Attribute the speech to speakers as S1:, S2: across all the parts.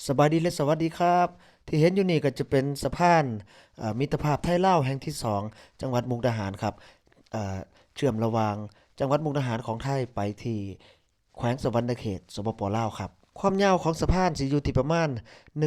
S1: สบายดีและสวัสดีครับที่เห็นอยู่นี่ก็จะเป็นสะพานมิตรภาพไทยลาวแห่งที่2จังหวัดมุกดาหารครับเอ่อเชื่อมระหว่างจังหวัดมุกดาหารของไทยไปที่แขวงสะหวรรณเขตสปปลาวครับความยาวของสะพานสิอยู่ที่ประมาณ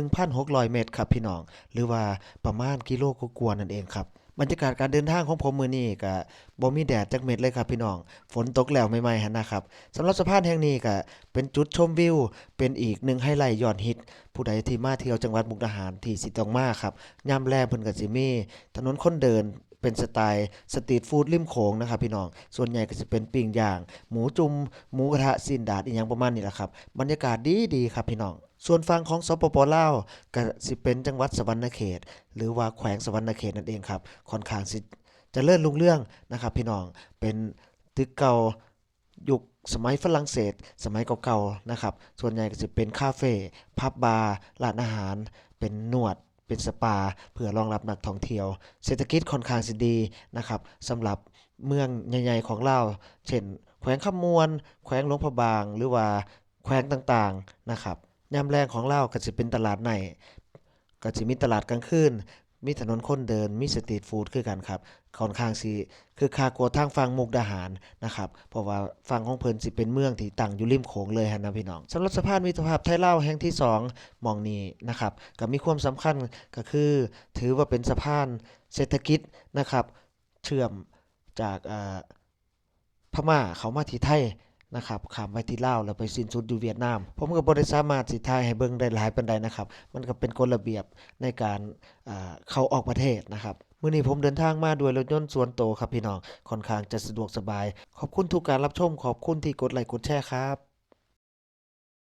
S1: 1,600 เมตรครับพี่น้องหรือว่าประมาณกิโลกว่าๆนั่นเองครับบรรยากาศการเดินทางของผมมื้อนี้ก็บ่มีแดดจักเม็ดเลยครับพี่น้องฝนตกแล้วใหม่ๆหั่นนะครับสำหรับสะพานแห่งนี้ก็เป็นจุดชมวิวเป็นอีกหนึ่งไฮไลต์ยอดฮิต ผู้ใดที่มาเที่ยวจังหวัดมุกดาหารที่สิต้องมาครับยามแลงเพิ่นก็สิมีถนนคนเดินเป็นสไตล์สตรีทฟู้ดริมโขงนะครับพี่น้องส่วนใหญ่ก็สิเป็นปิ้งย่างหมูจุ่มหมูกระทะซีนดาดอีหยังประมาณนี้แหละครับบรรยากาศดีๆครับพี่น้องส่วนฝั่งของสปปลาวก็สิเป็นจังหวัดสะหวรรณเขตหรือว่าแขวงสะหวรรณเขตนั่นเองครับค่อนข้างสิเจริญรุ่งเรืองนะครับพี่น้องเป็นตึกเก่ายุคสมัยฝรั่งเศสสมัยเก่าๆนะครับส่วนใหญ่ก็สิเป็นคาเฟ ผับบาร์ร้านอาหารเป็นนวดเป็นสปาเพื่อรองรับนักท่องเที่ยวเศรษฐกิจค่อนข้างสิดีนะครับสำหรับเมืองใหญ่ๆของลาวเช่นแขวงคำมวนแขวงหลวงพระบางหรือว่าแขวงต่างๆนะครับยามแลงของลาวก็สิเป็นตลาดในก็สิมีตลาดกลางคืนมีถนนคนเดินมีสตรีทฟู้ดคือกันครับค่อนข้างสิคือคากว่าทางฝั่งมุกดาหารนะครับเพราะว่าฝั่งของเพิ่นสิเป็นเมืองที่ตั้งอยู่ริมโขงเลยหั้นนะพี่น้องสำหรับสะพานมิตรภาพไทยลาวแห่งที่2หม้องนี้นะครับก็มีความสำคัญก็คือถือว่าเป็นสะพานเศรษฐกิจนะครับเชื่อมจากพม่าเข้ามาที่ไทยนะครับข้ามไปที่ลาวแล้วไปสิ้นสุดอยู่เวียดนามผมก็บ่ได้สามารถสิถ่ายให้เบิ่งได้หลายปานใดนะครับมันก็เป็นกฎระเบียบในการเข้าออกประเทศนะครับมื้อนี้ผมเดินทางมาด้วยรถยนต์ส่วนตัวครับพี่น้องค่อนข้างจะสะดวกสบายขอบคุณทุกการรับชมขอบคุณที่กดไลค์กดแชร์ครับ